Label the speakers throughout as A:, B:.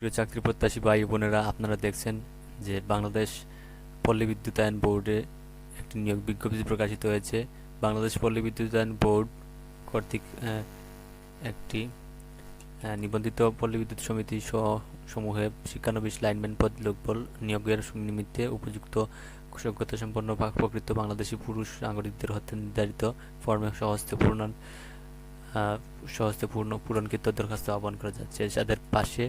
A: প্রিয় চাকরি প্রত্যাশী ভাই বোনেরা, আপনারা দেখছেন যে বাংলাদেশ পল্লী বিদ্যুতায়ন বোর্ডে একটি নিয়োগ বিজ্ঞপ্তি প্রকাশিত হয়েছে। বাংলাদেশ পল্লী বিদ্যুতায়ন বোর্ড কর্তৃক একটি নিবন্ধিত পল্লী বিদ্যুৎ সমিতি সমূহে শিক্ষানবিশ লাইনম্যান পদ লোকবল নিয়োগের নিমিত্তে উপযুক্ত যোগ্যতা সম্পন্ন প্রকৃত বাংলাদেশী পুরুষ নাগরিকদের হতে নির্ধারিত ফর্মে সহস্তে পূরণকৃত দরখাস্ত আহ্বান করা যাচ্ছে। যাদের পাশে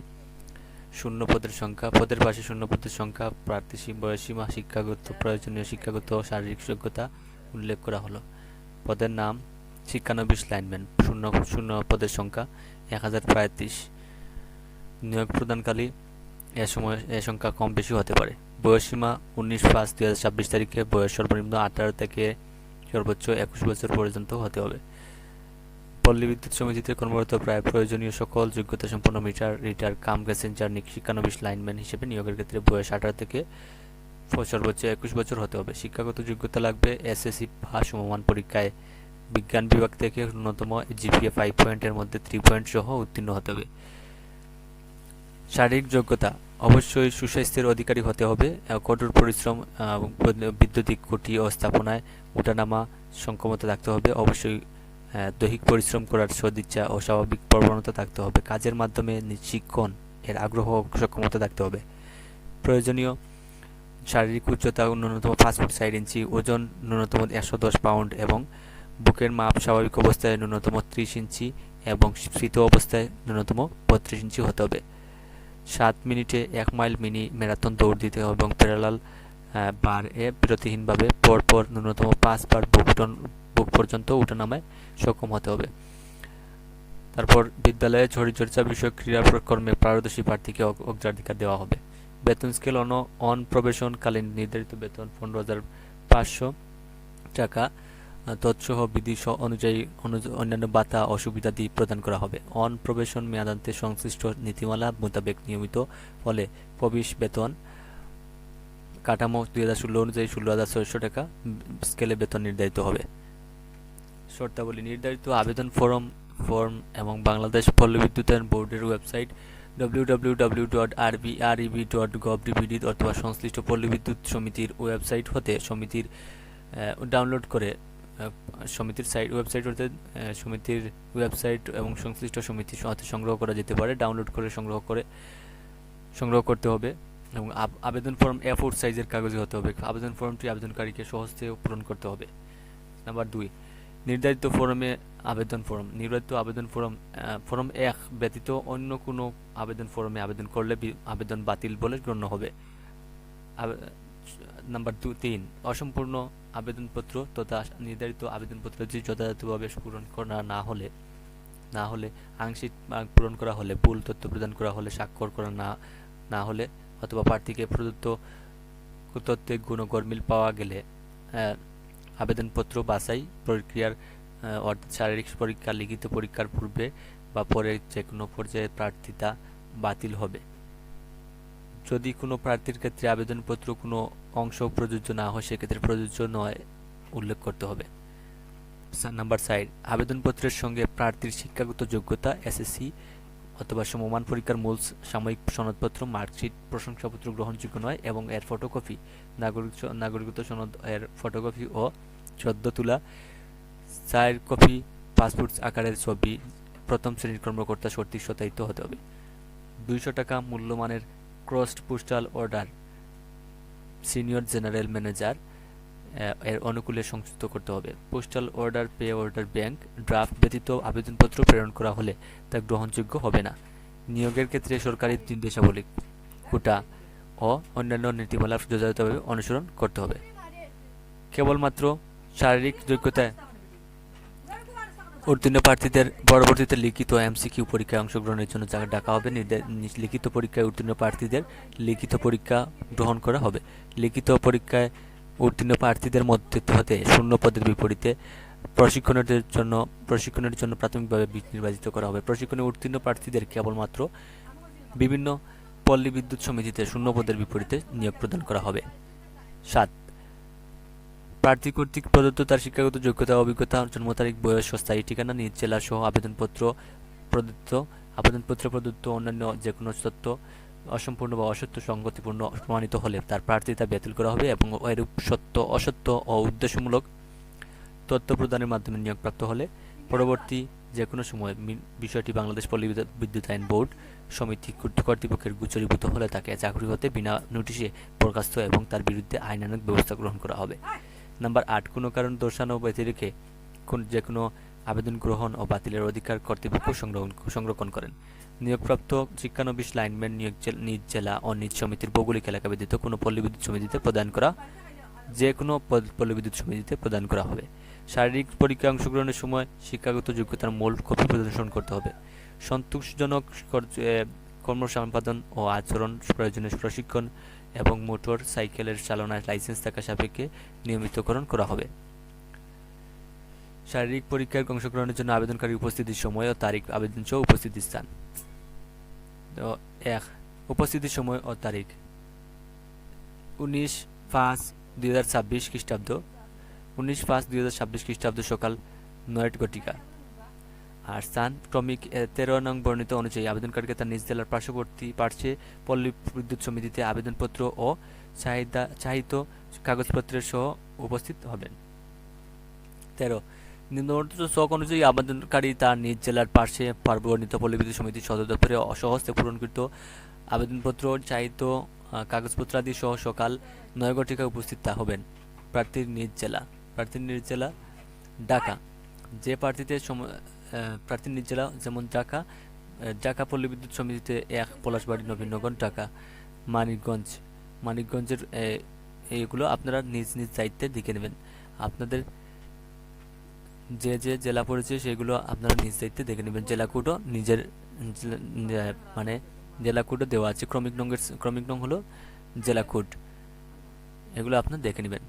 A: পদের পাশে শূন্য পদের সংখ্যা, প্রার্থী বয়সীমা, শিক্ষাগত প্রয়োজনীয় শিক্ষাগত ও শারীরিক যোগ্যতা উল্লেখ করা হলো। পদের নাম শিক্ষানবিশ লাইনম্যান। শূন্য পদের সংখ্যা 1035। নিয়োগ প্রদানকালী এ সংখ্যা কম বেশি হতে পারে। বয়সীমা 19/5/2026 তারিখে বয়স সর্বনিম্ন 18 থেকে সর্বোচ্চ 21 বছর পর্যন্ত হতে হবে। পল্লী বিদ্যুৎ সমিতিতে কর্মরত প্রায় প্রয়োজনীয় সকল যোগ্যতা সম্পন্ন রিটার কাম প্যাসেঞ্জার শিক্ষানবিশ লাইনম্যান হিসেবে নিয়োগের ক্ষেত্রে বয়স 18 থেকে সর্বোচ্চ 21 বছর হতে হবে। শিক্ষাগত যোগ্যতা লাগবে এসএসসি বা সমমান পরীক্ষায় বিজ্ঞান বিভাগ থেকে ন্যূনতম জিপিএ 5 পয়েন্টের মধ্যে 3 পয়েন্ট সহ উত্তীর্ণ হতে হবে। শারীরিক যোগ্যতা অবশ্যই সুস্বাস্থ্যের অধিকারী হতে হবে। কঠোর পরিশ্রম, বৈদ্যুতিক খুঁটি ও স্থাপনায় ওঠানামা সক্ষমতা থাকতে হবে। অবশ্যই দৈহিক পরিশ্রম করার সদিচ্ছা ও স্বাভাবিক প্রবণতা থাকতে হবে। কাজের মাধ্যমে শিক্ষণ এর আগ্রহ ও সক্ষমতা থাকতে হবে। প্রয়োজনীয় শারীরিক উচ্চতা ন্যূনতম 5 ফুট 4 ইঞ্চি, ওজন ন্যূনতম 110 পাউন্ড এবং বুকের মাপ স্বাভাবিক অবস্থায় ন্যূনতম 30 ইঞ্চি এবং স্ফীত অবস্থায় ন্যূনতম 32 ইঞ্চি হতে হবে। 7 মিনিটে 1 মাইল মিনি ম্যারাথন দৌড় দিতে হবে এবং প্যারালাল বার এ বিরতিহীনভাবে পরপর ন্যূনতম 5 বার বুক পর্যন্ত ওঠানামায় সক্ষম হতে হবে। তারপর বিদ্যালয়ে শরীরচর্চা বিষয়ক ক্রীড়া কর্মে পারদর্শী প্রার্থীকে অগ্রাধিকার দেওয়া হবে। বেতন স্কেল অন প্রবেশনকালীন নির্ধারিত বেতন 15,500 টাকা তৎসহ বিধি অনুযায়ী অন্যান্য ভাতা ও সুবিধাদি প্রদান করা হবে। অন প্রবেশন মেয়াদান্তে সংশ্লিষ্ট নীতিমালা মোতাবেক নিয়মিত ফলে প্রবেশ বেতন কাঠামো 2016 অনুযায়ী 16,600 টাকা স্কেলে বেতন নির্ধারিত হবে। শর্তাবলী নির্ধারিত আবেদন ফর্ম এবং বাংলাদেশ পল্লী বিদ্যুতায়ন বোর্ডের ওয়েবসাইট www.rbreb.gov.bd অথবা সংশ্লিষ্ট পল্লী বিদ্যুৎ সমিতির ওয়েবসাইট হতে সমিতির ওয়েবসাইট এবং সংশ্লিষ্ট সমিতির সাথে সংগ্রহ করা যেতে পারে। ডাউনলোড করে সংগ্রহ করতে হবে এবং আবেদন ফর্ম A4 সাইজের কাগজে হতে হবে। আবেদন ফর্মটি আবেদনকারীকে সহজে পূরণ করতে হবে। নাম্বার 2, নির্ধারিত আবেদন ফর্ম 1 ব্যতীত অন্য কোনো আবেদন ফর্মে আবেদন করলে আবেদন বাতিল বলে গণ্য হবে। নাম্বার 3, অসম্পূর্ণ আবেদনপত্র তথা নির্ধারিত আবেদনপত্রটি যথাযথভাবে পূরণ করা না হলে আংশিক পূরণ করা হলে, ভুল তথ্য প্রদান করা হলে, স্বাক্ষর করা না হলে অথবা প্রার্থীকে প্রদত্ত তথ্যে গুণগরমিল পাওয়া গেলে আবেদনপত্র বাছাই প্রক্রিয়ার অর্থাৎ শারীরিক পরীক্ষা, লিখিত পরীক্ষার পূর্বে বা পরে যে কোনো পর্যায়ে প্রার্থিতা বাতিল হবে। যদি কোনো প্রার্থীর ক্ষেত্রে আবেদনপত্র কোনো অংশ প্রযোজ্য না হয় সেক্ষেত্রে প্রযোজ্য নয় উল্লেখ করতে হবে। নাম্বার 4, আবেদনপত্রের সঙ্গে প্রার্থীর শিক্ষাগত যোগ্যতা এসএসসি অথবা সমমান পরীক্ষার মূল সাময়িক সনদপত্র, মার্কশিট, প্রশংসাপত্র গ্রহণযোগ্য নয় এবং এর ফটোকপি, নাগরিকত্ব সনদ এর ফটোকপি ও সদ্য তোলা 4 কপি পাসপোর্ট আকারের ছবি প্রথম শ্রেণীর কর্মকর্তা কর্তৃক সত্যায়িত হতে হবে। 200 টাকা মূল্যমানের crossed postal order senior general manager এর অনুকূলে সংযুক্ত করতে হবে। Postal order, pay order, bank draft ব্যতীত আবেদনপত্র প্রেরণ করা হলে তা গ্রহণযোগ্য হবে না। নিয়োগের ক্ষেত্রে সরকারি নির্দেশাবলী, কোটা ও অন্যান্য নীতিমালা যথাযথভাবে অনুসরণ করতে হবে। কেবলমাত্র শারীরিক যোগ্যতায় উত্তীর্ণ প্রার্থীদের পরবর্তীতে লিখিত এমসিকিউ পরীক্ষায় অংশগ্রহণের জন্য ডাকা হবে। লিখিত পরীক্ষায় উত্তীর্ণ প্রার্থীদের লিখিত পরীক্ষা গ্রহণ করা হবে। লিখিত পরীক্ষায় উত্তীর্ণ প্রার্থীদের মধ্যে হতে শূন্য পদের বিপরীতে প্রশিক্ষণের জন্য প্রাথমিকভাবে নির্বাচিত করা হবে। প্রশিক্ষণে উত্তীর্ণ প্রার্থীদের কেবলমাত্র বিভিন্ন পল্লী বিদ্যুৎ সমিতিতে শূন্য পদের বিপরীতে নিয়োগ প্রদান করা হবে। 7, প্রার্থী কর্তৃক প্রদত্ত তার শিক্ষাগত যোগ্যতা, অভিজ্ঞতা, জন্ম তারিখ, বয়স ও স্থায়ী ঠিকানা, নিজ জেলা সহ আবেদনপত্র প্রদত্ত আবেদনপত্রে প্রদত্ত অন্যান্য যে কোনো তথ্য অসম্পূর্ণ বা অসত্য সংগতিপূর্ণ প্রমাণিত হলে তার প্রার্থিতা বাতিল করা হবে এবং এরূপ সত্য অসত্য ও উদ্দেশ্যমূলক তথ্য প্রদানের মাধ্যমে নিয়োগপ্রাপ্ত হলে পরবর্তী যে কোনো সময় বিষয়টি বাংলাদেশ পল্লী বিদ্যুতায়ন বোর্ড সমিতি কর্তৃপক্ষের গোচরীভূত হলে তাকে চাকরি হতে বিনা নোটিশে বরখাস্ত এবং তার বিরুদ্ধে আইনানুগ ব্যবস্থা গ্রহণ করা হবে। নাম্বার 8, কোনো কারণ দর্শানো ব্যতিরেকে যে কোনো আবেদন গ্রহণ ও বাতিলের অধিকার কর্তৃপক্ষ সংরক্ষণ করেন। নিয়োগপ্রাপ্ত শিক্ষানবিশ লাইনম্যান নিজ জেলা ও নিজ সমিতির ভৌগোলিক এলাকা ব্যতীত কোনো পল্লী বিদ্যুৎ সমিতিতে যে কোনো পল্লী বিদ্যুৎ সমিতিতে প্রদান করা হবে। শারীরিক পরীক্ষায় অংশগ্রহণের সময় শিক্ষাগত যোগ্যতার মূল কপি প্রদর্শন করতে হবে। সন্তোষজনক কর্ম সম্পাদন ও আচরণ প্রয়োজনীয় প্রশিক্ষণ এবং মোটর সাইকেলের চালনার লাইসেন্স থাকা সাপেক্ষে নিয়মিতকরণ করা হবে। শারীরিক পরীক্ষায় অংশগ্রহণের জন্য আবেদনকারী উপস্থিতির সময় ও তারিখ, আবেদন সহ উপস্থিতির স্থান। 1. উপস্থিতির সময় ও তারিখ 19/5/2026 খ্রিস্টাব্দ 19/5/2026 খ্রিস্টাব্দ সকাল 9টা ঘটিকা। আর স্থান ক্রমিক 13 নং বর্ণিত অনুযায়ী আবেদনকারীকে তার নিজ জেলার পার্শ্বে পল্লী বিদ্যুৎ সমিতিতে আবেদনপত্র ও চাহিত কাগজপত্রের সহ উপস্থিত হবেন। 13. নিম্নবর্ণিত ছক অনুযায়ী আবেদনকারী তার নিজ জেলার পার্শ্বে বর্ণিত পল্লী বিদ্যুৎ সমিতির সদর দপ্তরে সহস্তে পূরণকৃত আবেদনপত্র চাহিত কাগজপত্রাদি সহ সকাল 9 ঘটিকায় উপস্থিত হবেন। প্রার্থীর নিজ জেলা ঢাকা। যে প্রার্থীর নিজ জেলা যেমন ঢাকা পল্লী বিদ্যুৎ সমিতিতে 1 পলাশবাড়ি নবীনগর, ঢাকা। মানিকগঞ্জের এইগুলো আপনারা নিজ নিজ দায়িত্বে লিখে নেবেন। আপনাদের যে জেলা পড়েছে সেগুলো আপনারা নিজ দায়িত্বে দেখে নেবেন। জেলা কোডও নিজের মানে জেলা কোডও দেওয়া আছে, ক্রমিক নং হলো জেলা কোড, এগুলো আপনারা দেখে নেবেন।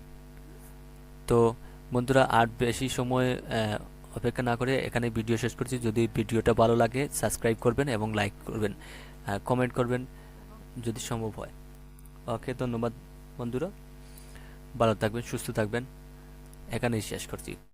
A: তো বন্ধুরা, আর বেশি সময় অপেক্ষা না করে এখানে ভিডিও শেষ করছি। যদি ভিডিওটা ভালো লাগে সাবস্ক্রাইব করবেন এবং লাইক করবেন, কমেন্ট করবেন যদি সম্ভব হয়। ওকে, ধন্যবাদ বন্ধুরা, ভালো থাকবেন, সুস্থ থাকবেন, এখানেই শেষ করছি।